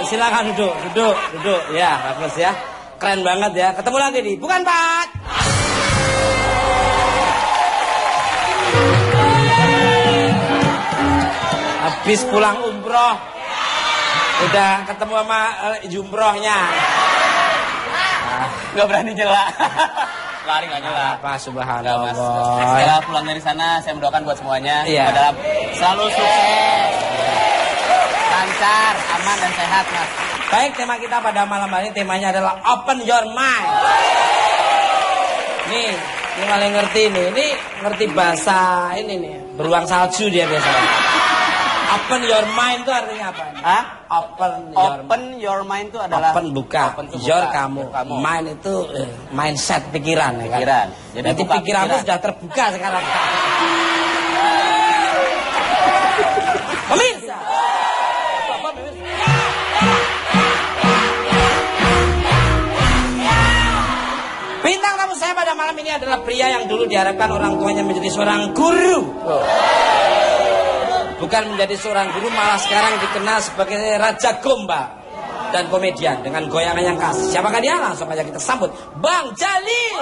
Silakan duduk. Ya, bagus ya. Keren banget ya. Ketemu lagi nih. Bukan, Pak. Habis pulang umroh. Udah ketemu sama jumrohnya. Gak berani nyela. Lari gak nyela. Apa subhanallah. Setelah pulang dari sana, saya mendoakan buat semuanya. Iya. Dalam selalu sukses, lancar, aman dan sehat, Mas. Baik, tema kita pada malam hari temanya adalah open your mind. Nih, ini paling ngerti nih. Ini ngerti bahasa ini nih. Beruang salju dia biasanya. Open your mind itu artinya apa? Hah? Open your mind itu adalah open buka. Open itu Your buka. kamu. Mind itu mindset pikiran ya kan? Pikiran. Jadi pikiranmu sudah terbuka sekarang. Pemirsa. Bintang tamu saya pada malam ini adalah pria yang dulu diharapkan orang tuanya menjadi seorang guru. Bukan menjadi seorang guru, malah sekarang dikenal sebagai raja gombal dan komedian dengan goyangan yang khas. Siapakah dia? Langsung aja kita sambut Bang Jalil.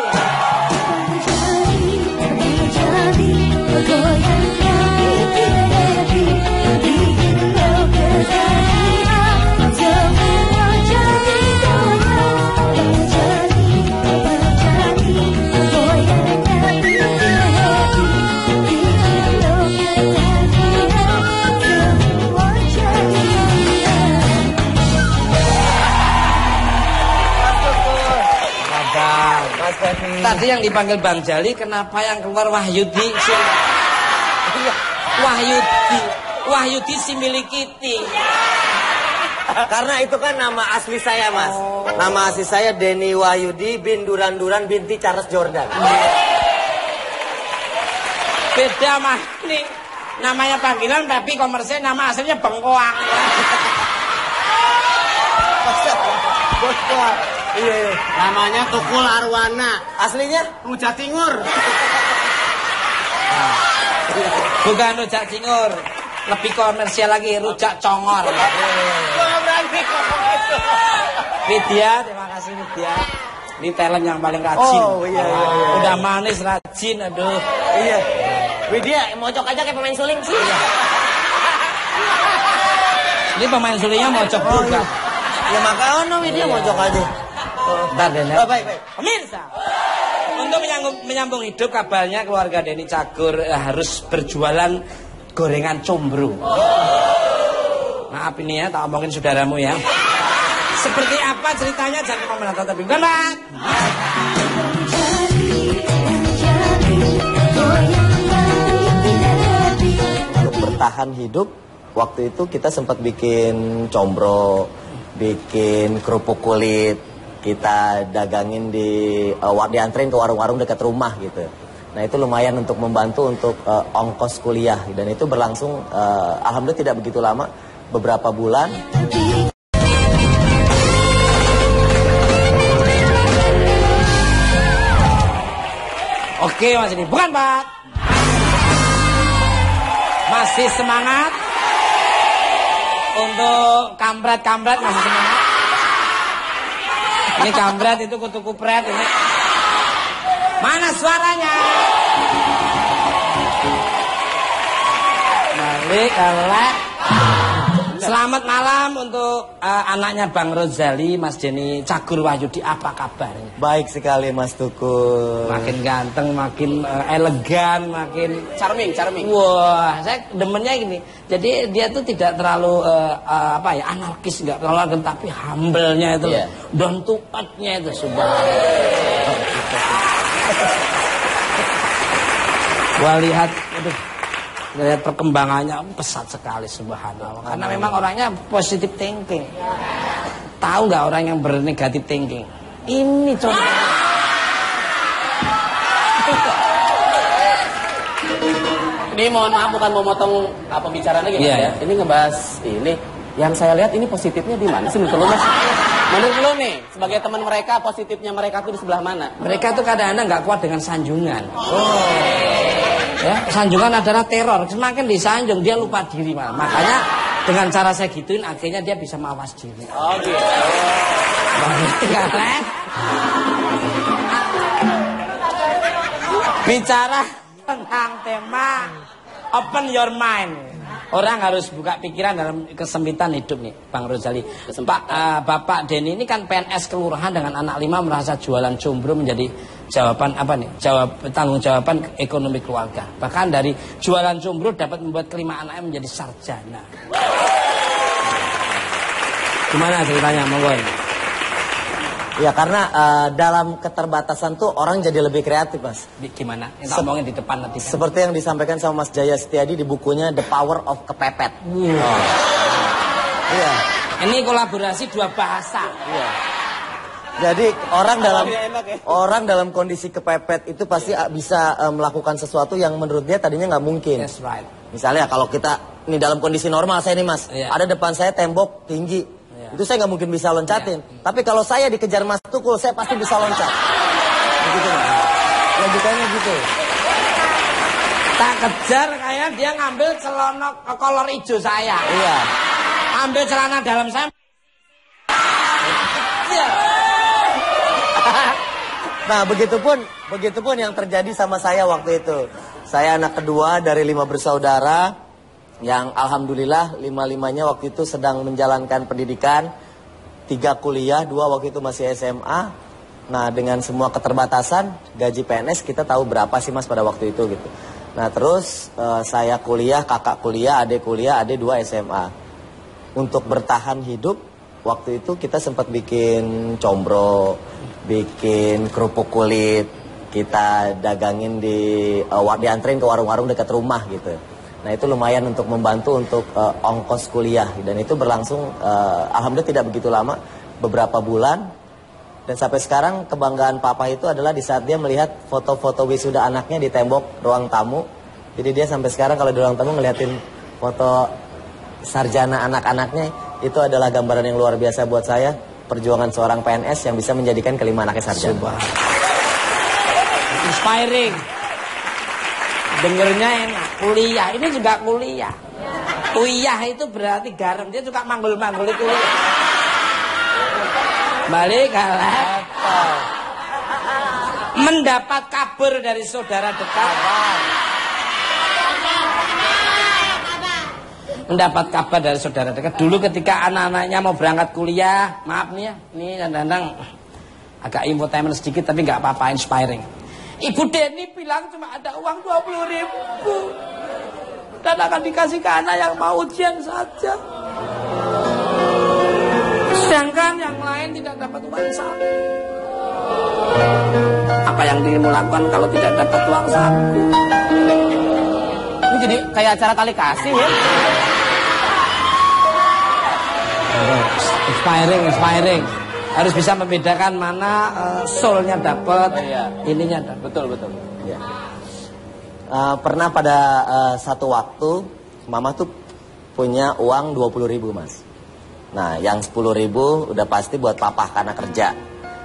Tadi yang dipanggil Bang Jali, kenapa yang keluar Wahyudi? Wahyudi si milikiti. Karena itu kan nama asli saya, Mas. Nama asli saya Denny Wahyudi bin Duran binti Charles Jordan. Beda mah nih. Namanya panggilan tapi komersil nama aslinya Bengkoang. Iya. Namanya Tukul Arwana. Aslinya Rujak Cingur. Bukan rujak cingur. Lebih komersial lagi, rujak congor. Widya, terima kasih Widya. Ini talent yang paling rajin. Oh iya. Udah manis, rajin, aduh. Iya. Widya, mocok aja kayak pemain suling sih. Ini pemain sulingnya mocok juga. Ya makanya Widya mocok aja. Bentar, Den. Baik. Pemirsa, untuk menyambung hidup kabarnya keluarga Denny Cagur harus berjualan gorengan combro. Maaf ini ya, tak omongin saudaramu ya. Seperti apa ceritanya jangan lupa menonton tapi bukan, Pak. Untuk bertahan hidup, waktu itu kita sempat bikin combro, bikin kerupuk kulit. Kita dagangin dianterin ke warung-warung dekat rumah gitu. Nah itu lumayan untuk membantu untuk ongkos kuliah. Dan itu berlangsung alhamdulillah tidak begitu lama, beberapa bulan. Oke Mas ini, bukan Pak. Masih semangat. Untuk kampret masih semangat. Ini kampret, itu kutu kupret ini. Mana suaranya? Balik, elek. Selamat malam untuk anaknya Bang Rozali, Mas Denny Cagur Wahyudi. Apa kabarnya? Baik sekali Mas Tukul. Makin ganteng, makin elegan, makin Charming. Wah, saya demennya gini. Jadi dia tuh tidak terlalu anarkis, nggak terlalu arrogant, tapi humble-nya itu, Yeah. down to earth-nya itu subhanallah. Gua lihat perkembangannya pesat sekali subhanallah. Karena memang orangnya positive thinking. Tahu nggak orang yang bernegatif thinking? Ini contoh. Ini mohon maaf bukan mau motong pembicaraan lagi Mas ya. Ini ngebahas ini. Yang saya lihat ini positifnya di mana sih menurut lu Mas? Menurut lu nih, sebagai teman mereka, positifnya mereka tuh di sebelah mana? Mereka tuh kadang-kadang nggak kuat dengan sanjungan. Ya, sanjungan adalah teror. Semakin disanjung dia lupa diri, makanya Dengan cara saya gituin akhirnya dia bisa mawas diri. Oh gitu. Bicara tentang tema open your mind. Orang harus buka pikiran dalam kesempitan hidup nih, Bang Rozali. Bapak Denny ini kan PNS kelurahan dengan anak 5 merasa jualan combro menjadi jawaban apa nih? Tanggung jawaban ekonomi keluarga. Bahkan dari jualan combro dapat membuat kelima anaknya menjadi sarjana. Gimana ceritanya, monggo? Ya karena dalam keterbatasan tuh orang jadi lebih kreatif, Mas. Gimana? Kita ngomongin di depan nanti. Kan? Seperti yang disampaikan sama Mas Jaya Setiadi di bukunya The Power of Kepepet. Iya. Ini kolaborasi 2 bahasa. Iya. Jadi orang dalam kondisi kepepet itu pasti bisa melakukan sesuatu yang menurut dia tadinya nggak mungkin. That's right. Misalnya kalau kita ini dalam kondisi normal saya nih, Mas, ada depan saya tembok tinggi. Itu saya nggak mungkin bisa loncatin. Tapi kalau saya dikejar Mas Tukul, saya pasti bisa loncat. Begitu, Mas. Logikanya gitu. Tak kejar kayak dia ngambil celana kolor hijau saya. Iya. Ambil celana dalam saya. Iya. Nah, begitupun yang terjadi sama saya waktu itu. Saya anak kedua dari 5 bersaudara. Yang alhamdulillah 5-5-nya waktu itu sedang menjalankan pendidikan, 3 kuliah, 2 waktu itu masih SMA. Nah dengan semua keterbatasan gaji PNS kita tahu berapa sih Mas pada waktu itu gitu. Nah terus saya kuliah, kakak kuliah, adik 2 SMA. Untuk bertahan hidup waktu itu kita sempat bikin combro, bikin kerupuk kulit, kita dagangin dianterin ke warung-warung dekat rumah gitu. Nah itu lumayan untuk membantu untuk ongkos kuliah. Dan itu berlangsung alhamdulillah tidak begitu lama, beberapa bulan. Dan sampai sekarang kebanggaan papa itu adalah di saat dia melihat foto-foto wisuda anaknya di tembok ruang tamu. Jadi dia sampai sekarang kalau di ruang tamu ngeliatin foto sarjana anak-anaknya, itu adalah gambaran yang luar biasa buat saya. Perjuangan seorang PNS yang bisa menjadikan kelima anaknya sarjana. Inspiring. Dengernya enak. Kuliah, ini juga kuliah. Kuliah itu berarti garam. Dia suka manggul-manggul itu. Balik kalah. Mendapat kabar dari saudara dekat. Mendapat kabar dari saudara dekat. Dulu ketika anak-anaknya mau berangkat kuliah, maaf nih ya, ini kadang-kadang agak infotainment sedikit tapi nggak apa-apa, inspiring. Ibu Denny bilang cuma ada uang 20.000 dan akan dikasih ke anak yang mau ujian saja. Sedangkan yang lain tidak dapat uang saku. Apa yang dirimu lakukan kalau tidak dapat uang saku? Ini jadi kayak acara kali kasih ya. Inspiring. Harus bisa membedakan mana soulnya dapat, ininya dapat. Betul. Ya. Pernah pada satu waktu mama tuh punya uang 20.000 Mas. Nah yang 10.000 udah pasti buat papa karena kerja.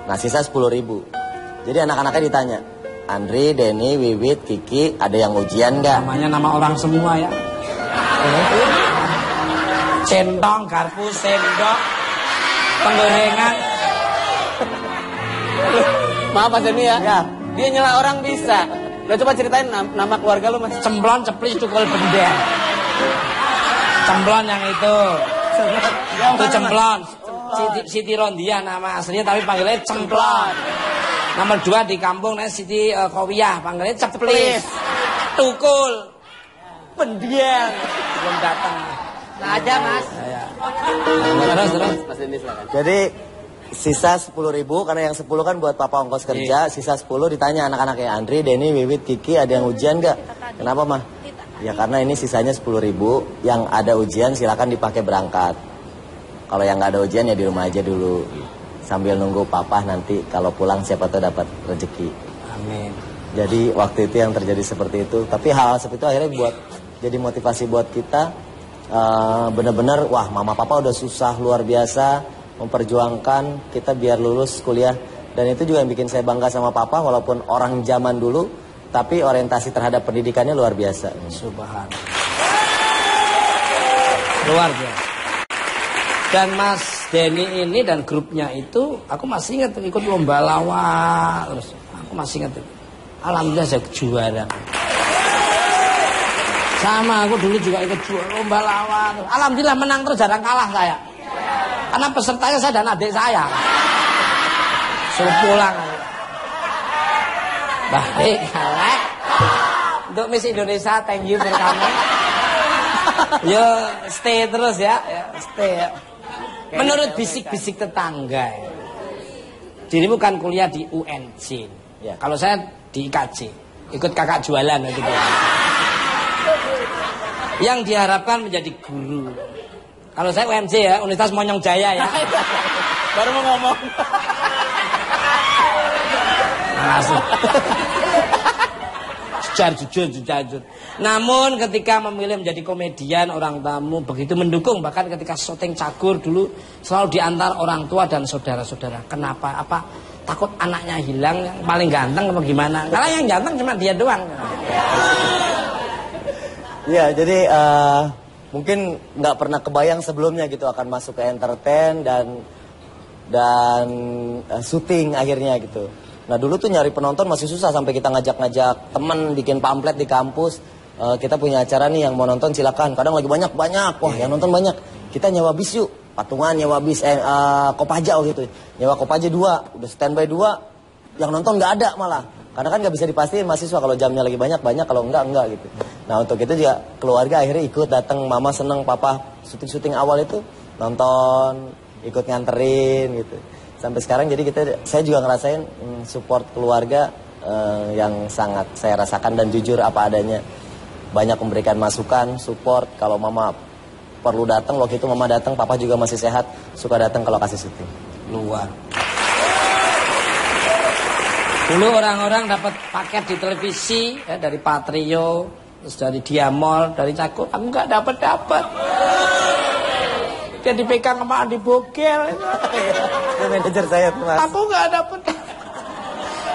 Nah sisa 10.000. Jadi anak-anaknya ditanya, Andri, Denny, Wiwit, Kiki, ada yang ujian nggak? Namanya nama orang semua ya. Centong, garpu, sendok, penggorengan. Maaf Mas Denny ya. Dia nyela orang bisa. Udah coba ceritain nama keluarga lu Mas. Cemplon, ceplis, cukul, benda. Cemplon yang itu. Itu Cemplon. Siti Rondia nama aslinya tapi panggilnya Cemplon. Nomor 2 di kampung namanya Siti Kowiyah, panggilnya Ceplis. Tukul. Pendiang. Belum datang. Nah aja Mas. Terus. Mas Denny silakan. Jadi sisa 10.000 karena yang 10 kan buat papa ongkos kerja, sisa 10 ditanya anak-anaknya, Andri, Denny, Wiwit, Kiki, ada yang ujian gak? Kenapa mah? Ya karena ini sisanya 10.000, yang ada ujian silakan dipakai berangkat. Kalau yang nggak ada ujian ya di rumah aja dulu, sambil nunggu papa nanti kalau pulang siapa tahu dapat rezeki. Amin. Jadi waktu itu yang terjadi seperti itu, tapi hal seperti itu akhirnya jadi motivasi buat kita. Benar-benar wah mama papa udah susah luar biasa memperjuangkan kita biar lulus kuliah, dan itu juga yang bikin saya bangga sama papa walaupun orang zaman dulu tapi orientasi terhadap pendidikannya luar biasa. Subhanallah. Luar biasa. Dan Mas Denny ini dan grupnya itu, aku masih ingat ikut lomba lawak terus. Aku masih ingat itu. Alhamdulillah saya juara. Sama aku dulu juga ikut lomba lawak. Alhamdulillah menang terus, jarang kalah saya. Karena pesertanya saya dan adik saya. Suruh pulang. Baik, kalah. Untuk Miss Indonesia, thank you for coming. Yo, stay terus ya, stay ya. Menurut bisik-bisik tetangga, dirimu kan kuliah di UNJ. Ya. Kalau saya di IKJ, ikut kakak jualan gitu. Yang diharapkan menjadi guru. Kalau saya UMJ ya, Universitas Monyong Jaya ya. Baru mau ngomong. Langsung. Jujur. Namun ketika memilih menjadi komedian, orang tamu begitu mendukung. Bahkan ketika syuting Cagur dulu selalu diantar orang tua dan saudara-saudara. Kenapa? Apa? Takut anaknya hilang, yang paling ganteng apa gimana? Karena yang ganteng cuma dia doang. Ya, jadi mungkin nggak pernah kebayang sebelumnya gitu akan masuk ke entertain dan syuting akhirnya gitu. Nah dulu tuh nyari penonton masih susah, sampai kita ngajak-ngajak temen bikin pamflet di kampus. Kita punya acara nih, yang mau nonton silakan. Kadang lagi banyak, wah yang nonton banyak. Kita nyewa bis yuk, patungan nyewa bis Kopaja gitu. Nyewa Kopaja 2, udah standby 2, yang nonton nggak ada malah. Karena kan nggak bisa dipastiin mahasiswa kalau jamnya lagi banyak, kalau enggak gitu. Nah untuk itu juga keluarga akhirnya ikut datang, mama seneng, papa syuting awal itu nonton, ikut nganterin gitu. Sampai sekarang jadi saya juga ngerasain support keluarga yang sangat saya rasakan dan jujur apa adanya. Banyak memberikan masukan, support. Kalau mama perlu datang, waktu itu mama datang, papa juga masih sehat, suka datang kalau kasih syuting. Luar. Dulu orang-orang dapat paket di televisi ya, dari Patrio, terus dari Diamol, dari Cagur. Aku nggak dapat. Dia dipegang sama Andi Bogel. Itu manajer saya tuh, Mas. Aku nggak dapet.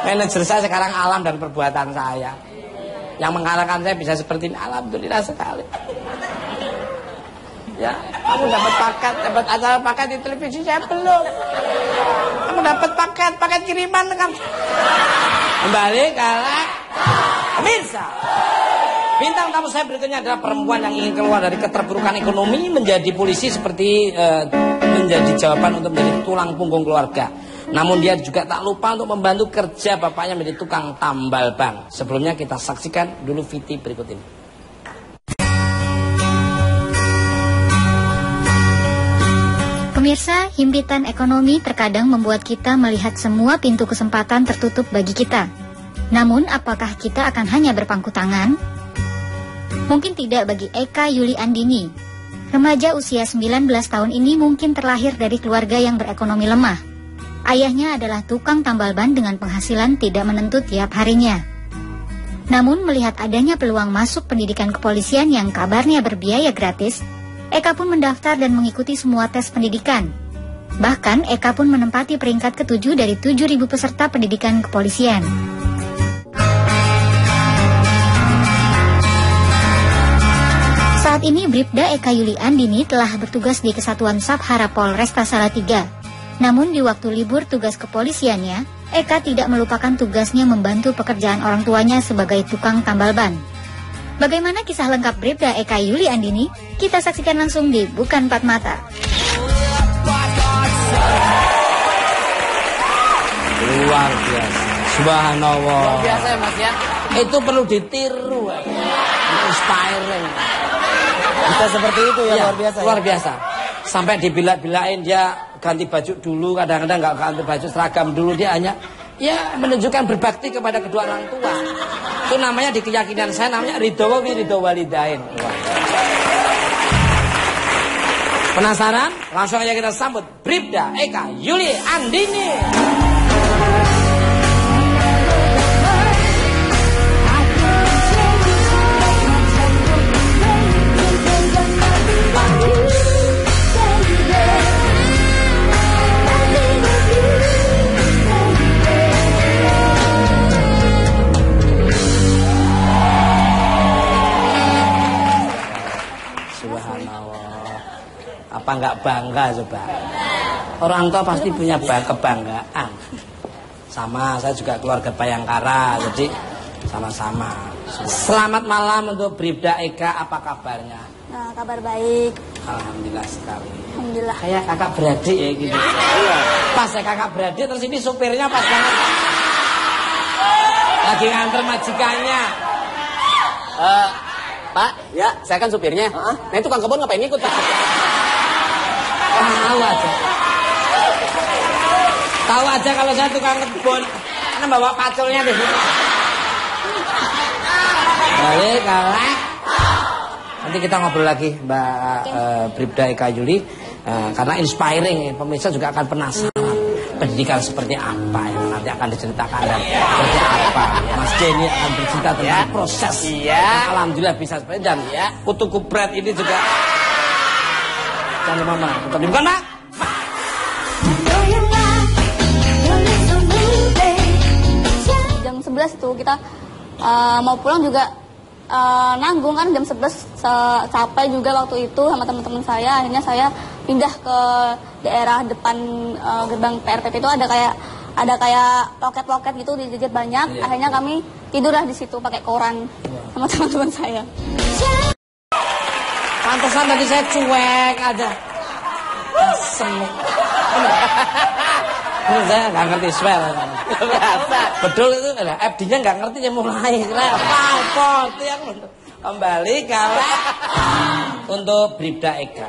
Manajer saya sekarang Alam dan perbuatan saya. Yang mengarahkan saya bisa seperti ini, alhamdulillah sekali. Ya, kamu dapat dapat acara paket di televisi, saya belum. Kamu dapat paket kiriman dengan kembali kalah. Pemirsa. Bintang tamu saya berikutnya adalah perempuan yang ingin keluar dari keterpurukan ekonomi, menjadi polisi seperti menjadi jawaban untuk menjadi tulang punggung keluarga. Namun dia juga tak lupa untuk membantu kerja bapaknya menjadi tukang tambal ban. Sebelumnya kita saksikan dulu VT berikut ini. Pemirsa, himpitan ekonomi terkadang membuat kita melihat semua pintu kesempatan tertutup bagi kita. Namun apakah kita akan hanya berpangku tangan? Mungkin tidak bagi Eka Yuli Andini. Remaja usia 19 tahun ini mungkin terlahir dari keluarga yang berekonomi lemah. Ayahnya adalah tukang tambal ban dengan penghasilan tidak menentu tiap harinya. Namun melihat adanya peluang masuk pendidikan kepolisian yang kabarnya berbiaya gratis, Eka pun mendaftar dan mengikuti semua tes pendidikan. Bahkan Eka pun menempati peringkat ke-7 dari 7.000 peserta pendidikan kepolisian. Saat ini Bribda Eka Yuli Andini telah bertugas di Kesatuan Sabhara Polresta Salatiga. Namun di waktu libur tugas kepolisiannya, Eka tidak melupakan tugasnya membantu pekerjaan orang tuanya sebagai tukang tambal ban. Bagaimana kisah lengkap Bribda Eka Yuli Andini? Kita saksikan langsung di Bukan Empat Mata. Luar biasa. Subhanallah. Luar biasa ya Mas ya. Itu perlu ditiru. Inspiring. Bisa seperti itu ya, luar biasa. Luar biasa. Sampai dibilang-bilain dia ganti baju dulu, kadang-kadang nggak ganti baju seragam dulu, dia hanya menunjukkan berbakti kepada kedua orang tua. Itu namanya di keyakinan saya namanya ridho walidain. Penasaran? Langsung aja kita sambut Bribda Eka Yuli Andini. nggak bangga coba? Orang tua pasti punya kebanggaan. Sama, saya juga keluarga Bayangkara, jadi sama-sama. Selamat malam untuk Bribda Eka, apa kabarnya? Nah, kabar baik. Alhamdulillah sekali. Alhamdulillah. Kayak kakak beradik ya gitu. Pas saya kakak beradik, terus ini supirnya pas banget. Lagi nganter majikannya. Pak, ya, saya kan supirnya. Nah, itu tukang kebun ngapain ikut, Pak? Tahu aja. Tahu aja kalau saya tukang kebun. Karena bawa paculnya di sini. Balik, kalek. Nanti kita ngobrol lagi Mbak Bribda Eka Yuli. Karena inspiring, pemirsa juga akan penasaran. Pendidikan seperti apa yang nanti akan diceritakan dan seperti apa Mas Denny akan bercerita tentang proses. Nah, alhamdulillah bisa seperti dan kutu kupret ini juga. Jangan lupa Mbak, tetap dibuka Mbak. Jam 11 tuh kita mau pulang juga nanggung kan jam 11 capek juga waktu itu sama teman-teman saya. Akhirnya saya pindah ke daerah depan gerbang PRPP itu ada kayak loket-loket gitu dijejit banyak. Akhirnya kami tidurlah di situ pakai koran sama teman-teman saya. Pantesan tadi saya cuek aja. Semuk. Saya nggak ngerti swear. Betul itu FD-nya nggak ngerti ya mulai. Apa itu yang kembali kalau untuk Bribda Eka.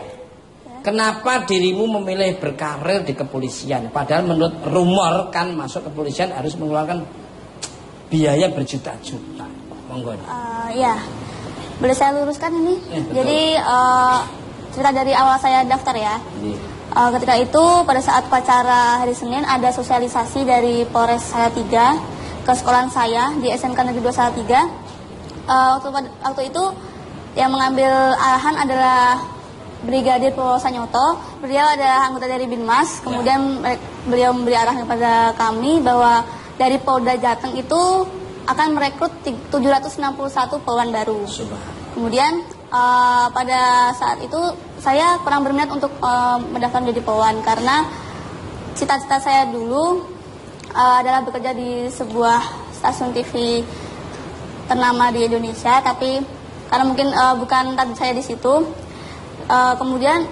Kenapa dirimu memilih berkarir di kepolisian? Padahal menurut rumor kan masuk kepolisian harus mengeluarkan biaya berjuta-juta. Monggo. Ya, boleh saya luruskan ini. Jadi cerita dari awal saya daftar ya. Ketika itu pada saat upacara hari Senin ada sosialisasi dari Polres Salatiga ke sekolahan saya di SMK Negeri 2 Salatiga. Waktu itu yang mengambil arahan adalah Brigadir Purwo Sanyoto. Beliau adalah anggota dari Binmas. Kemudian beliau memberi arahan kepada kami bahwa dari Polda Jateng itu akan merekrut 761 poluan baru. Kemudian pada saat itu saya kurang berminat untuk mendaftar menjadi poluan karena cita-cita saya dulu adalah bekerja di sebuah stasiun TV ternama di Indonesia, tapi karena mungkin bukan target saya di situ. Kemudian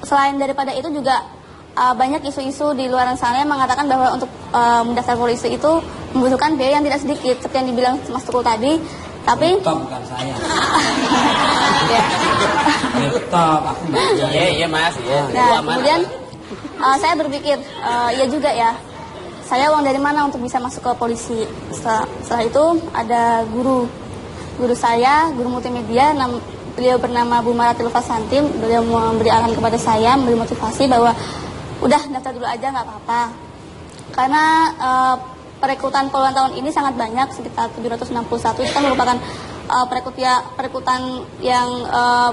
selain daripada itu juga banyak isu-isu di luar sana yang mengatakan bahwa untuk mendaftar polisi itu membutuhkan biaya yang tidak sedikit seperti yang dibilang Mas Tukul tadi. Tapi bukan saya. Aku Iya Mas. Nah, kemudian saya berpikir iya juga ya. Saya uang dari mana untuk bisa masuk ke polisi? Setelah itu ada guru saya, guru multimedia. Beliau bernama Bu Maratil Fasantim. Beliau memberi arahan kepada saya, memberi motivasi bahwa udah daftar dulu aja nggak apa-apa. Karena perekrutan poluan tahun ini sangat banyak, sekitar 761. Itu kan merupakan perekrutan yang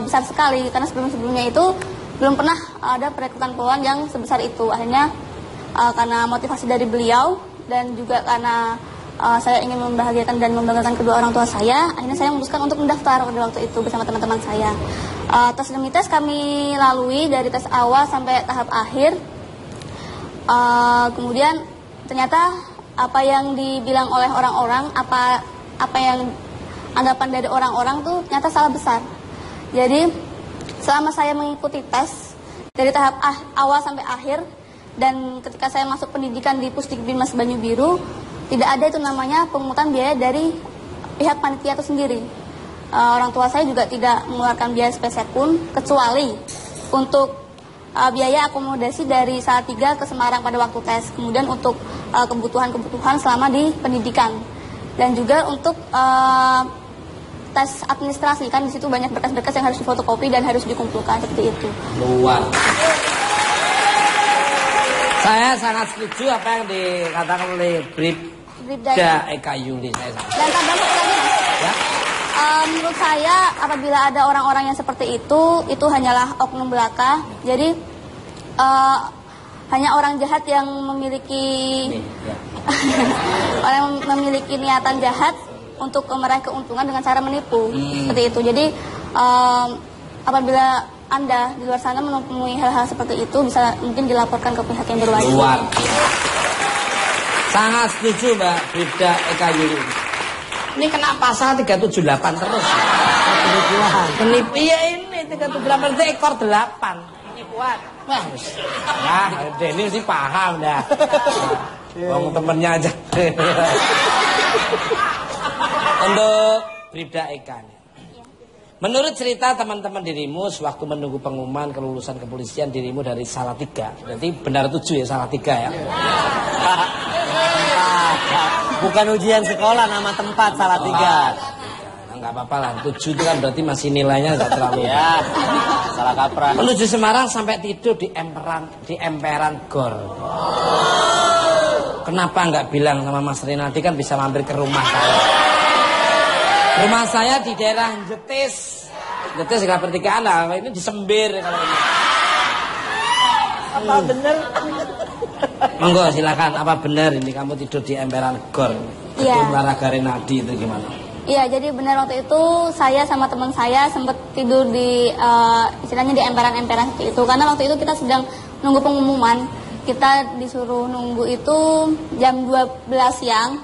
besar sekali. Karena sebelumnya itu belum pernah ada perekrutan poluan yang sebesar itu. Akhirnya karena motivasi dari beliau dan juga karena saya ingin membahagiakan dan membanggakan kedua orang tua saya, akhirnya saya memutuskan untuk mendaftar pada waktu itu bersama teman-teman saya. Tes demi tes kami lalui dari tes awal sampai tahap akhir. Kemudian ternyata apa yang dibilang oleh orang-orang, apa yang anggapan dari orang-orang tuh ternyata salah besar. Jadi selama saya mengikuti tes dari tahap awal sampai akhir dan ketika saya masuk pendidikan di Pusdik Binmas Banyu Biru, tidak ada itu namanya pemungutan biaya dari pihak panitia itu sendiri. Orang tua saya juga tidak mengeluarkan biaya sepeser pun, kecuali untuk biaya akomodasi dari Salatiga ke Semarang pada waktu tes. Kemudian untuk kebutuhan-kebutuhan selama di pendidikan. Dan juga untuk tes administrasi, kan di situ banyak berkas-berkas yang harus difotokopi dan harus dikumpulkan seperti itu. Luar. Saya sangat setuju apa yang dikatakan oleh Bribda Eka Yuli. Dan tambahnya lagi ya? Menurut saya apabila ada orang-orang yang seperti itu hanyalah oknum belaka. Jadi hanya orang jahat yang memiliki orang memiliki niatan jahat untuk meraih keuntungan dengan cara menipu seperti itu. Jadi apabila Anda di luar sana menemui hal-hal seperti itu, bisa mungkin dilaporkan ke pihak yang berwajib. Luar. Sangat setuju Mbak Bribda Eka Yuli. Ini kena pasal 378 terus. Penipuan. Iya ini 378 itu ekor 8. Penipuan. Wah, nah, Denny sih paham dah. Wong temennya aja. Untuk Bribda Eka. Menurut cerita teman-teman dirimu sewaktu menunggu pengumuman kelulusan kepolisian, dirimu dari Salatiga. Berarti benar 7 ya, Salatiga ya. Bukan ujian sekolah, nama tempat Salatiga. Enggak apa-apa lah, 7 itu kan berarti masih nilainya enggak terlalu. Ya, salah kaprah. Menuju Semarang sampai tidur di emperan Gor. Kenapa enggak bilang sama Mas Rinaldi, kan bisa mampir ke rumah saya. Rumah saya di daerah Jetis. Jetis enggak pertigaan lah, ini di Sembir kalau ini. Apa bener? Monggo silakan, apa benar ini kamu tidur di emperan Gor? Iya. Gedung Olahraga Rinaldi itu gimana? Iya, jadi benar waktu itu saya sama teman saya sempat tidur di istilahnya di emperan-emperan seperti itu, karena waktu itu kita sedang nunggu pengumuman. Kita disuruh nunggu itu jam 12 siang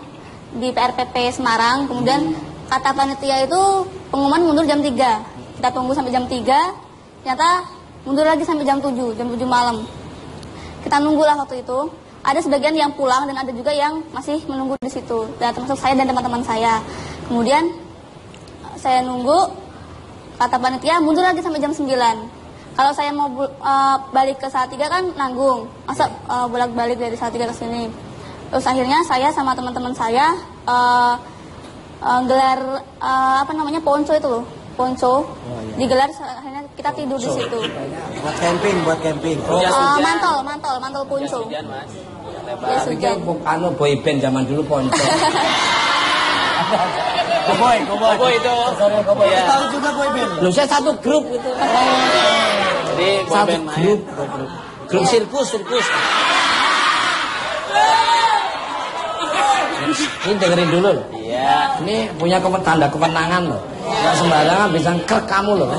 di PRPP Semarang. Kemudian kata panitia itu pengumuman mundur jam 3. Kita tunggu sampai jam 3, ternyata mundur lagi sampai jam 7 malam. Kita nunggulah waktu itu. Ada sebagian yang pulang dan ada juga yang masih menunggu di situ. Dan termasuk saya dan teman-teman saya. Kemudian saya nunggu, kata panitia mundur lagi sampai jam 9. Kalau saya mau balik ke Salatiga kan nanggung. Masa bolak-balik dari Salatiga ke sini. Terus akhirnya saya sama teman-teman saya gelar ponco itu loh. Ponco digelar, akhirnya kita tidur di situ. Buat camping. Mantel ponco. Jas hujan. Anu boy band zaman dulu ponco. Koboi itu. Iya. Tahu juga boy band. Loh, saya satu grup itu. Jadi Satu boyband main. grup sirkus. Ini dengerin dulu loh. Iya. Ini punya tanda kemenangan loh. Gak sembarangan bisa krek kamu loh.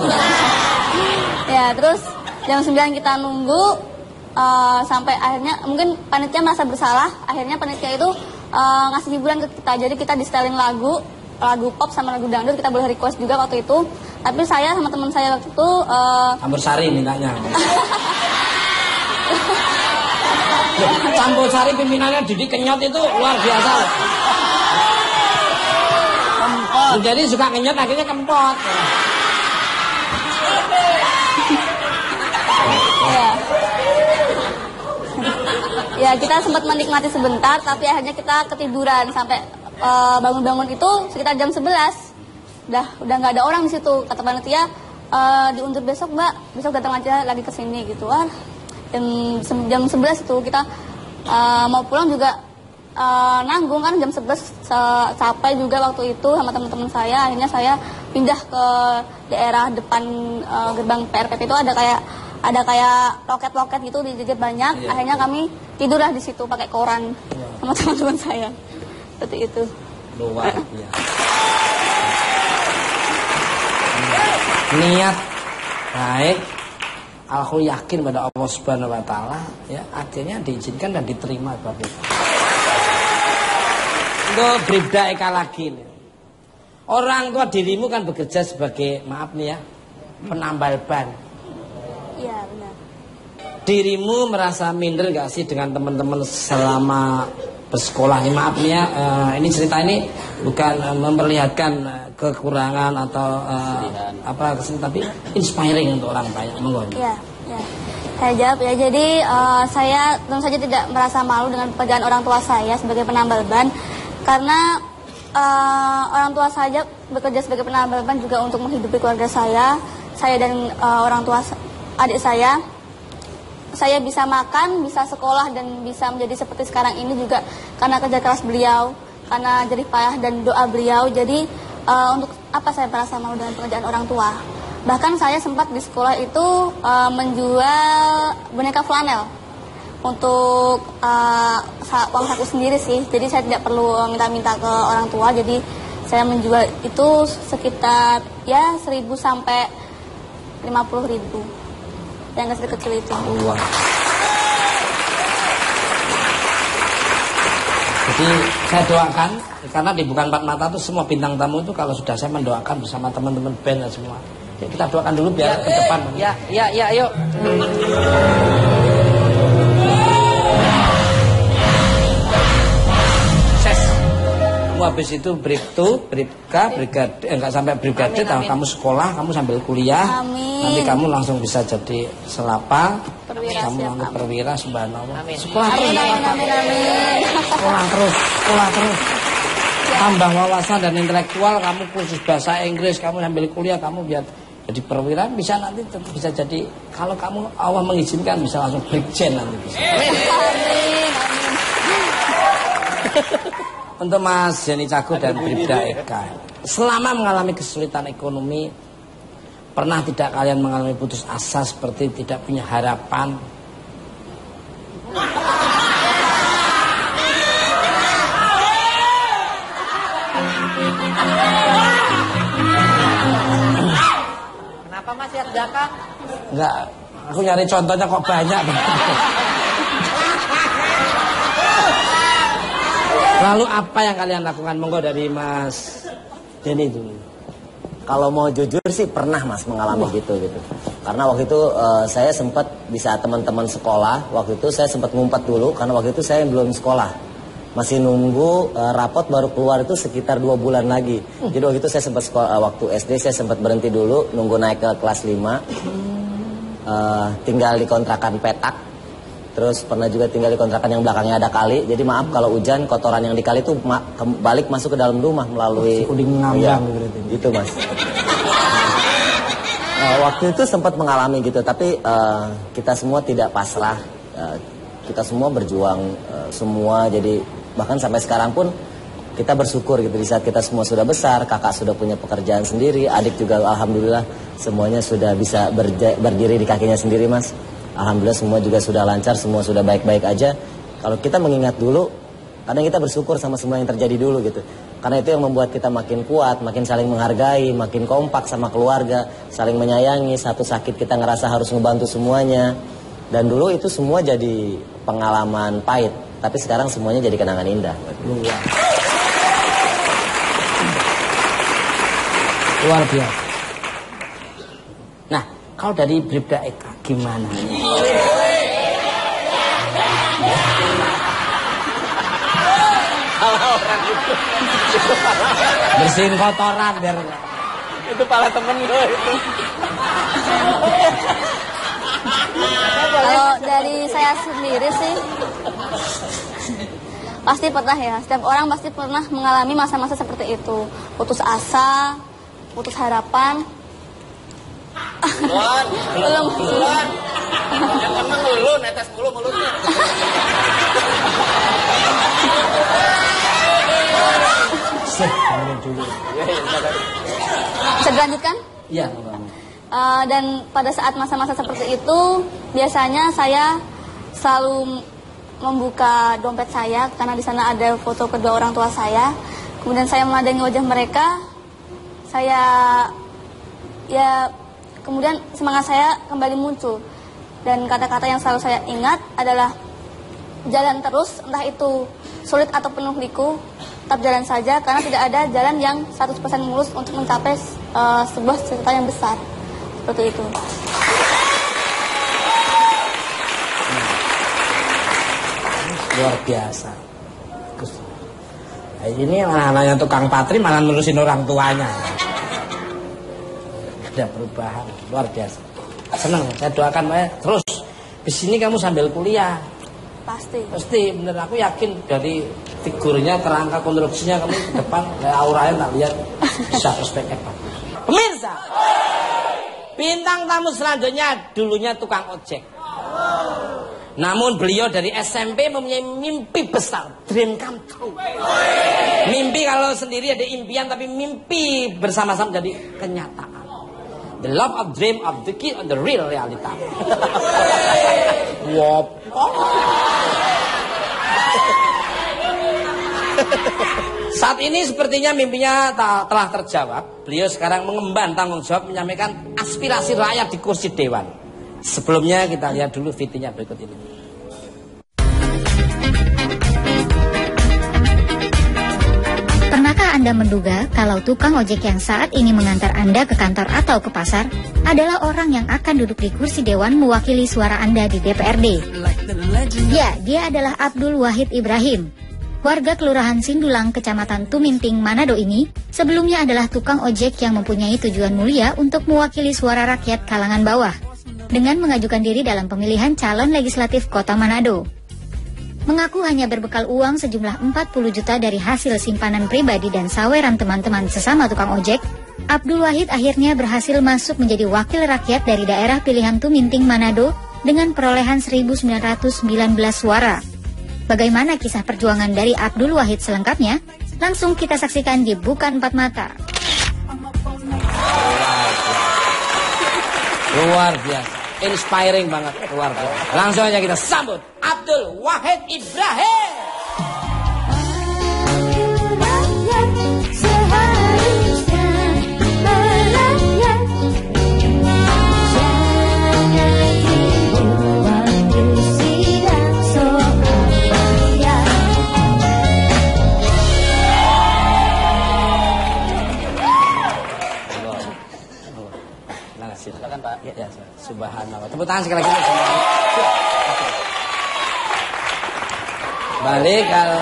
Ya, terus jam 9 kita nunggu sampai akhirnya mungkin panitia merasa bersalah. Akhirnya panitia itu ngasih hiburan ke kita. Jadi kita di-setelin lagu pop sama lagu dangdut. Kita boleh request juga waktu itu. Tapi saya sama teman saya waktu itu Campur sari mintanya. Campur sari pimpinannya Didi Kenyot itu luar biasa loh. Kempot. Jadi suka kenyot akhirnya kempot. Ya, kita sempat menikmati sebentar, tapi akhirnya kita ketiduran sampai bangun-bangun itu sekitar jam 11. Udah nggak ada orang di situ. Kata panitia diundur besok, Mbak. Besok datang aja lagi ke sini gitu. Jam 11 itu kita mau pulang juga nanggung kan, jam 11 capek juga waktu itu sama teman-teman saya. Akhirnya saya pindah ke daerah depan gerbang PRPP itu ada kayak loket-loket gitu dijejit banyak. Iya. Akhirnya kami tidurlah di situ pakai koran sama teman-teman saya. Seperti itu. Luar biasa. Niat baik, aku yakin pada Allah Subhanahu wa taala, ya akhirnya diizinkan dan diterima Bapak. Untuk Bribda Eka lagi nih. Orang tua dirimu kan bekerja sebagai, maaf nih ya, penambal ban. Iya, benar. Dirimu merasa minder gak sih dengan teman-teman selama bersekolah? Ini maaf nih ya, ini cerita ini bukan memperlihatkan kekurangan atau tapi inspiring untuk orang banyak. Monggo. Iya. Saya jawab ya. Jadi saya tentu saja tidak merasa malu dengan pekerjaan orang tua saya sebagai penambal ban, karena orang tua saya bekerja sebagai penambal ban juga untuk menghidupi keluarga saya dan orang tua adik saya. Saya bisa makan, bisa sekolah, dan bisa menjadi seperti sekarang ini juga karena kerja keras beliau, karena jerih payah dan doa beliau. Jadi untuk apa saya merasa malu dengan pekerjaan orang tua? Bahkan saya sempat di sekolah itu menjual boneka flanel untuk uang saku sendiri sih. Jadi saya tidak perlu minta-minta ke orang tua. Jadi saya menjual itu sekitar ya 1.000 sampai 50.000. Yang kecil-kecil itu. Wah. Jadi saya doakan, karena di Bukan Empat Mata itu semua bintang tamu itu kalau sudah saya mendoakan bersama teman-teman band dan semua. Ya, kita doakan dulu biar ke depan. Ya, yuk. Habis itu bribtu, bribka, brigade, enggak sampai brigade, kamu sekolah, kamu sambil kuliah, Amin. nanti kamu langsung bisa jadi selapa, Perwira, kamu nanti perwira, subhanallah. Sekolah Amin, terus, amin, amin, amin. sekolah terus. Tambah wawasan dan intelektual, kamu kursus bahasa Inggris, kamu sambil kuliah, kamu biar jadi perwira, bisa nanti bisa jadi, kalau kamu Allah mengizinkan bisa langsung brigjen nanti bisa. Amin, amin. Untuk Mas Jenny Cagur dan Bribda Eka, selama mengalami kesulitan ekonomi, pernah tidak kalian mengalami putus asa seperti tidak punya harapan? Kenapa Mas lihat belakang? Enggak, aku nyari contohnya kok banyak. Lalu apa yang kalian lakukan? Monggo dari Mas Denny dulu. Kalau mau jujur sih pernah Mas mengalami gitu. Karena waktu itu saya sempat di saat teman-teman sekolah, waktu itu saya sempat ngumpet dulu karena waktu itu saya belum sekolah. Masih nunggu rapot baru keluar itu sekitar 2 bulan lagi. Jadi waktu itu saya sempat sekolah, waktu SD saya sempat berhenti dulu nunggu naik ke kelas 5. Tinggal di kontrakan petak. Terus pernah juga tinggal di kontrakan yang belakangnya ada kali. Jadi maaf kalau hujan kotoran yang di kali itu balik masuk ke dalam rumah melalui gitu Mas. Waktu itu sempat mengalami gitu, tapi kita semua tidak pasrah. Kita semua berjuang semua. Jadi bahkan sampai sekarang pun kita bersyukur gitu, di saat kita semua sudah besar, kakak sudah punya pekerjaan sendiri, adik juga alhamdulillah semuanya sudah bisa berdiri di kakinya sendiri Mas. Alhamdulillah semua juga sudah lancar, semua sudah baik-baik aja. Kalau kita mengingat dulu, kadang kita bersyukur sama semua yang terjadi dulu gitu. Karena itu yang membuat kita makin kuat, makin saling menghargai, makin kompak sama keluarga, saling menyayangi. Satu sakit kita ngerasa harus ngebantu semuanya. Dan dulu itu semua jadi pengalaman pahit, tapi sekarang semuanya jadi kenangan indah. Luar biasa. Nah, kalau dari Bribda Eka gimana? Bersihin kotoran biar Itu pala temen gue itu. Kalau dari saya sendiri sih pasti pernah ya. Setiap orang pasti pernah mengalami masa-masa seperti itu. Putus asa, putus harapan. Belum. Yang emang dulu, netes mulu mulutnya. Bisa dilanjutkan? Iya. Dan pada saat masa-masa seperti itu, biasanya saya selalu membuka dompet saya karena di sana ada foto kedua orang tua saya. Kemudian saya memandangi wajah mereka, kemudian semangat saya kembali muncul. Dan kata-kata yang selalu saya ingat adalah jalan terus, entah itu sulit atau penuh liku, tetap jalan saja karena tidak ada jalan yang 100% mulus untuk mencapai sebuah cita-cita yang besar. Seperti itu. Luar biasa. Nah, ini anak-anaknya tukang patri malah nurusin orang tuanya. Ada perubahan, luar biasa. Senang, saya doakan terus. Di sini kamu sambil kuliah. Pasti. Pasti, bener aku yakin dari figurnya, kerangka konstruksinya kamu ke depan, auranya tak lihat bisa perspektif. Pemirsa, bintang tamu selanjutnya dulunya tukang ojek. Namun beliau dari SMP mempunyai mimpi besar, dream come true. Mimpi kalau sendiri ada impian, tapi mimpi bersama-sama jadi kenyataan. The love of dream of the kid on the real realita. Saat ini sepertinya mimpinya telah terjawab. Beliau sekarang mengemban tanggung jawab menyampaikan aspirasi rakyat di kursi dewan. Sebelumnya kita lihat dulu videonya berikut ini. Pernahkah Anda menduga kalau tukang ojek yang saat ini mengantar Anda ke kantor atau ke pasar adalah orang yang akan duduk di kursi dewan mewakili suara Anda di DPRD? Ya, dia adalah Abdul Wahid Ibrahim. Warga Kelurahan Sindulang, Kecamatan Tuminting, Manado ini sebelumnya adalah tukang ojek yang mempunyai tujuan mulia untuk mewakili suara rakyat kalangan bawah dengan mengajukan diri dalam pemilihan calon legislatif Kota Manado. Mengaku hanya berbekal uang sejumlah 40 juta dari hasil simpanan pribadi dan saweran teman-teman sesama tukang ojek, Abdul Wahid akhirnya berhasil masuk menjadi wakil rakyat dari daerah pilihan Tuminting, Manado dengan perolehan 1.919 suara. Bagaimana kisah perjuangan dari Abdul Wahid selengkapnya? Langsung kita saksikan di Bukan Empat Mata. Luar biasa, inspiring banget, luar biasa. Langsung aja kita sambut Abdul Wahid Ibrahim. Silakan Pak. Ya, subhanallah. Tepuk tangan sekali lagi. Balik kalau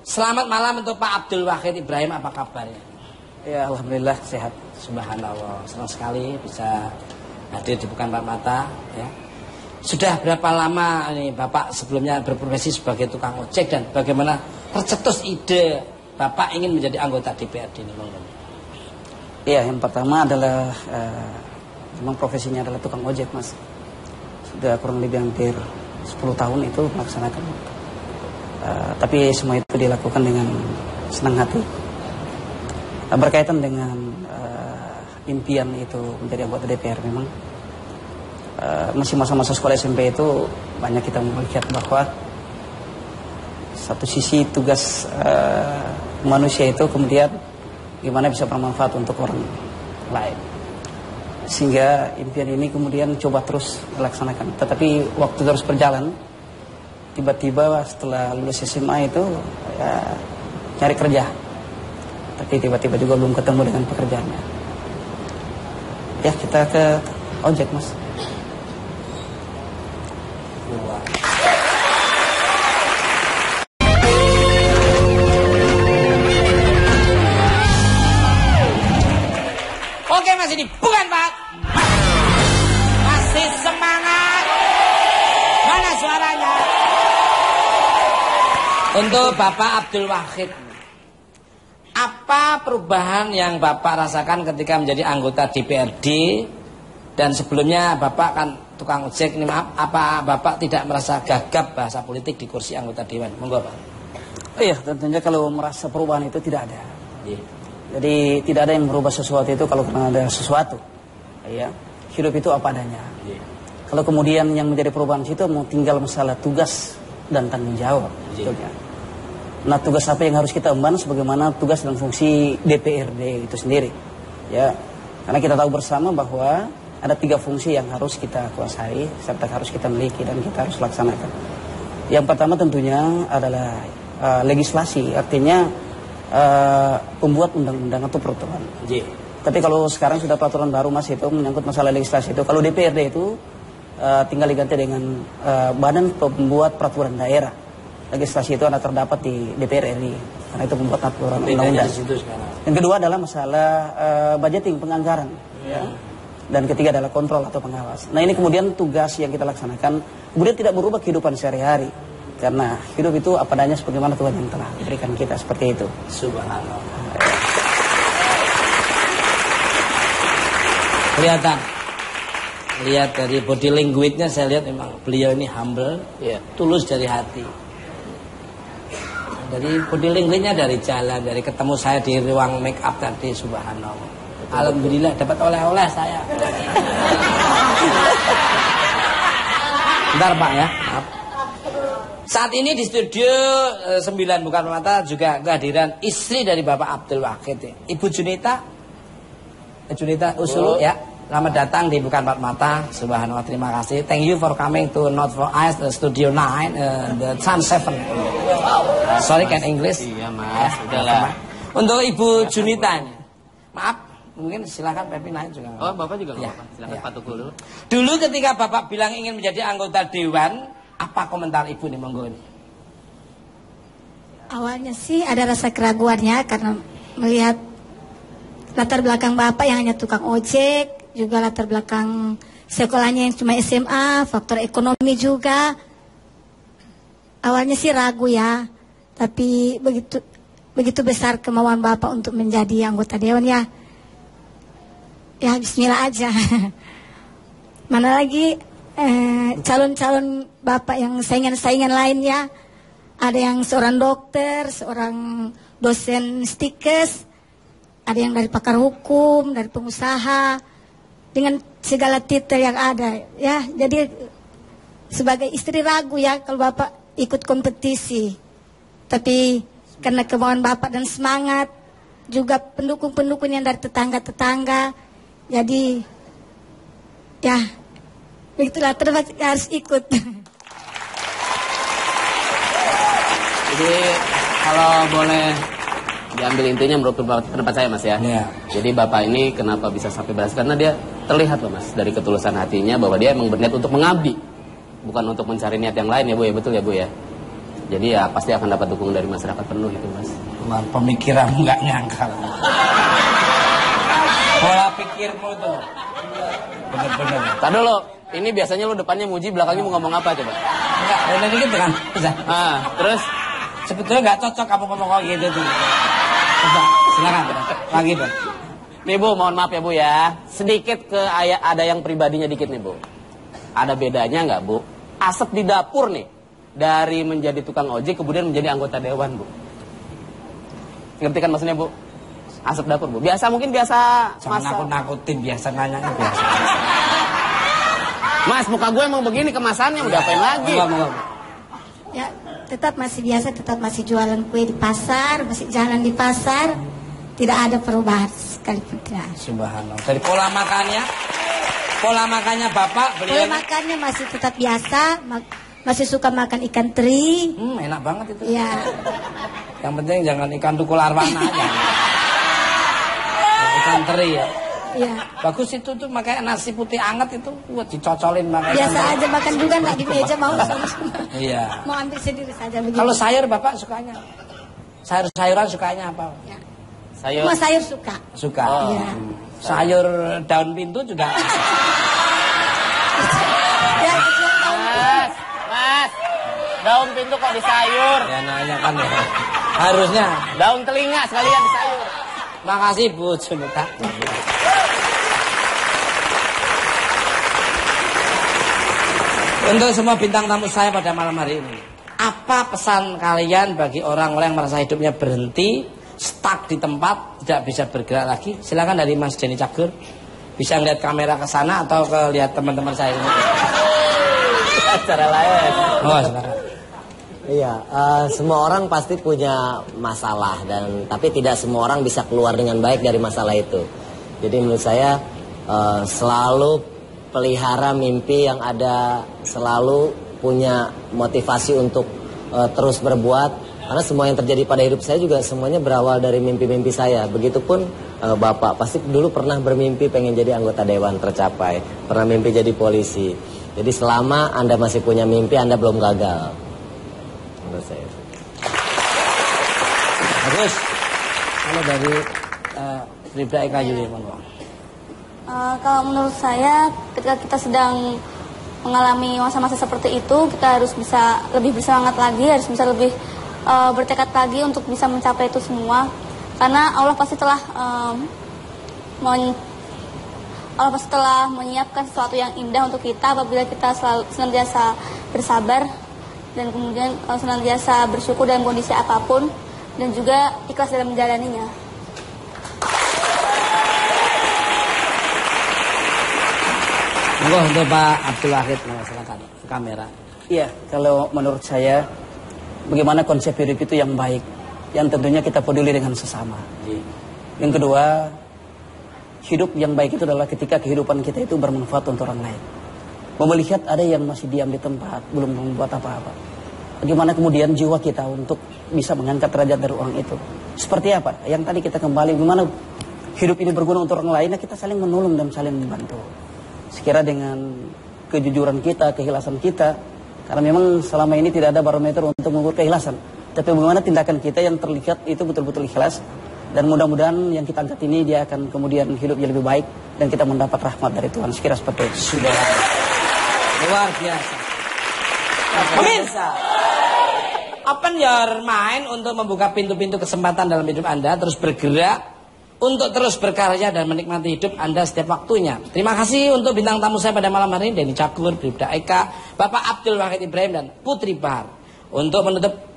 selamat malam untuk Pak Abdul Wahid Ibrahim, apa kabarnya? Ya, alhamdulillah sehat. Subhanallah, senang sekali bisa hadir di Bukan Empat Mata. Ya. Sudah berapa lama ini Bapak sebelumnya berprofesi sebagai tukang ojek dan bagaimana tercetus ide Bapak ingin menjadi anggota DPRD ini? Iya, yang pertama adalah memang profesinya adalah tukang ojek, Mas. Sudah kurang lebih hampir 10 tahun itu melaksanakan. Tapi semua itu dilakukan dengan senang hati. Berkaitan dengan impian itu menjadi anggota DPR memang. Masih masa-masa sekolah SMP itu banyak kita melihat bahwa satu sisi tugas manusia itu kemudian gimana bisa bermanfaat untuk orang lain. Sehingga impian ini kemudian coba terus dilaksanakan. Tetapi waktu terus berjalan, tiba-tiba setelah lulus SMA itu ya, cari kerja. Tapi tiba-tiba juga belum ketemu dengan pekerjaannya. Ya kita ke ojek, Mas. Masih di Bukan Pak, masih semangat. Mana suaranya? Untuk Bapak Abdul Wahid, apa perubahan yang Bapak rasakan ketika menjadi anggota DPRD dan sebelumnya Bapak kan tukang ojek ini, maaf, apa Bapak tidak merasa gagap bahasa politik di kursi anggota dewan? Monggo Pak. Iya, tentunya kalau merasa perubahan itu tidak ada. Iya. Jadi tidak ada yang merubah sesuatu itu kalau karena ada sesuatu. Ya, hidup itu apa adanya. Yeah. Kalau kemudian yang menjadi perubahan itu mau tinggal masalah tugas dan tanggung jawab. Yeah. Nah, tugas apa yang harus kita emban sebagaimana tugas dan fungsi DPRD itu sendiri. Ya, karena kita tahu bersama bahwa ada 3 fungsi yang harus kita kuasai serta harus kita miliki dan kita harus laksanakan. Yang pertama tentunya adalah legislasi, artinya pembuat undang-undang atau peraturan. Yeah. Tapi kalau sekarang sudah peraturan baru Mas itu menyangkut masalah legislasi itu. Kalau DPRD itu tinggal diganti dengan Badan Pembuat Peraturan Daerah. Legislasi itu ada terdapat di DPR RI karena itu membuat aturan undang-undang. Yang kedua adalah masalah budgeting, penganggaran. Ya. Dan ketiga adalah kontrol atau pengawas. Nah ini kemudian tugas yang kita laksanakan kemudian tidak berubah kehidupan sehari-hari. Karena hidup itu apa adanya sebagaimana Tuhan yang telah berikan kita, seperti itu. Subhanallah. Kelihatan. Lihat dari body language-nya saya lihat memang beliau ini humble, ya, tulus dari hati. Dari body language-nya, dari jalan, dari ketemu saya di ruang make up tadi, subhanallah. Alhamdulillah dapat oleh-oleh saya. Bentar Pak ya, maaf. Saat ini di studio 9 Bukan Mata juga kehadiran istri dari Bapak Abdul Wahid, Ibu Junita. Junita Usul ya. Selamat datang di Bukan Mata. Subhanallah, terima kasih. Thank you for coming to Not For Eyes, Studio 9, the Sun 7. Sorry, can English? Iya mas, udahlah. Untuk Ibu Junita ini, maaf, mungkin silakan Pepi naik juga. Oh, Bapak juga nggak Ya, apa-apa. Silakan ya. Pak Tukul dulu. Dulu ketika Bapak bilang ingin menjadi anggota Dewan, apa komentar Ibu nih, monggo ini? Awalnya sih ada rasa keraguannya karena melihat latar belakang Bapak yang hanya tukang ojek, juga latar belakang sekolahnya yang cuma SMA, faktor ekonomi juga. Awalnya sih ragu ya, tapi begitu besar kemauan Bapak untuk menjadi anggota Dewan ya bismillah aja. Mana lagi calon-calon Bapak yang saingan-saingan lainnya. Ada yang seorang dokter, seorang dosen stikes, ada yang dari pakar hukum, dari pengusaha, dengan segala titel yang ada. Ya, jadi sebagai istri ragu ya kalau Bapak ikut kompetisi. Tapi karena kemauan Bapak dan semangat, juga pendukung-pendukung yang dari tetangga-tetangga, jadi ya begitulah, terpaksa harus ikut. Jadi kalau boleh diambil intinya menurut pendapat saya mas ya. Iya. Jadi Bapak ini kenapa bisa sampai berhasil, karena dia terlihat loh mas dari ketulusan hatinya bahwa dia emang berniat untuk mengabdi, bukan untuk mencari niat yang lain ya Bu ya, betul ya Bu ya. Jadi ya pasti akan dapat dukungan dari masyarakat penuh itu mas. Pemikiranmu nggak nyangkal. Pola pikirmu tuh bener-bener. Tadi dulu, ini biasanya lu depannya muji, belakangnya mau ngomong apa coba? Enggak, udah dikit kan? Terus sebetulnya nggak cocok kamu ngomong kayak gitu tuh. Coba, silakan lagi tuh. nih Bu, mohon maaf ya Bu ya. Sedikit ada yang pribadinya dikit nih Bu. Ada bedanya nggak Bu? Asap di dapur nih, dari menjadi tukang ojek kemudian menjadi anggota dewan Bu. Ngerti kan maksudnya Bu? Asap dapur Bu. Mungkin biasa. Jangan nakut-nakutin, biasa nanyanya biasa. Mas, muka gue emang begini kemasannya, mau diapain lagi? Ya, tetap masih biasa, tetap masih jualan kue di pasar, masih jalan di pasar, tidak ada perubahan sekalipun tidak. Subhanallah. Dari pola makannya Bapak beliau. Pola makannya masih tetap biasa, masih suka makan ikan teri. Enak banget itu. Ya. Yang penting jangan ikan tukul arwana aja. Ikan teri ya. Iya. Bagus itu tuh, makanya nasi putih anget itu buat dicocolin makanya. Biasa aja makan juga, nggak di meja mau. Iya. Mau ambil sendiri saja begitu. Kalau sayur Bapak sukanya? Sayur-sayuran sukanya apa? Ya. Sayur. Semua sayur suka. Suka. Oh. Iya. Sayur daun pintu juga. Ya, Mas, daun pintu kok di sayur? Ya nanya kan ya. Harusnya. Daun telinga sekalian di sayur. Makasih Bu Junita. Untuk semua bintang tamu saya pada malam hari ini, apa pesan kalian bagi orang-orang yang merasa hidupnya berhenti, stuck di tempat, tidak bisa bergerak lagi? Silakan dari Mas Denny Cagur. Bisa ngeliat kamera ke sana atau ke lihat teman-teman saya ini. Acara lain. Oh, silakan. Iya, semua orang pasti punya masalah tapi tidak semua orang bisa keluar dengan baik dari masalah itu. Jadi menurut saya selalu pelihara mimpi yang ada, selalu punya motivasi untuk terus berbuat. Karena semua yang terjadi pada hidup saya juga semuanya berawal dari mimpi-mimpi saya. Begitupun Bapak pasti dulu pernah bermimpi pengen jadi anggota dewan, tercapai. Pernah mimpi jadi polisi. Jadi selama Anda masih punya mimpi, Anda belum gagal. Menurut saya. Bagus. Kalau dari Bribda Eka Yuli, Kalau menurut saya, ketika kita sedang mengalami masa-masa seperti itu, kita harus bisa lebih bersemangat lagi, harus bisa lebih bertekad lagi untuk bisa mencapai itu semua. Karena Allah pasti telah menyiapkan sesuatu yang indah untuk kita apabila kita senantiasa bersabar dan kemudian senantiasa bersyukur dalam kondisi apapun dan juga ikhlas dalam menjalaninya. Monggo untuk Pak Abdul Wahid, silakan ke kamera. Iya, kalau menurut saya bagaimana konsep hidup itu yang baik, yang tentunya kita peduli dengan sesama. Yang kedua, hidup yang baik itu adalah ketika kehidupan kita itu bermanfaat untuk orang lain. Melihat ada yang masih diam di tempat, belum membuat apa-apa. Bagaimana kemudian jiwa kita untuk bisa mengangkat derajat dari orang itu. Seperti apa? Yang tadi kita kembali, bagaimana hidup ini berguna untuk orang lain, kita saling menolong dan saling membantu. Sekira dengan kejujuran kita, keikhlasan kita, karena memang selama ini tidak ada barometer untuk mengukur keikhlasan. Tapi bagaimana tindakan kita yang terlihat itu betul-betul ikhlas. Dan mudah-mudahan yang kita angkat ini dia akan kemudian hidup yang lebih baik dan kita mendapat rahmat dari Tuhan. Sekira seperti itu. Sudah luar biasa. Pemirsa, open your mind untuk membuka pintu-pintu kesempatan dalam hidup Anda, terus bergerak untuk terus berkarya dan menikmati hidup Anda setiap waktunya. Terima kasih untuk bintang tamu saya pada malam hari ini, Denny Cagur, Bribda Eka, Bapak Abdul Wahid Ibrahim dan Putri Bahar. Untuk menutup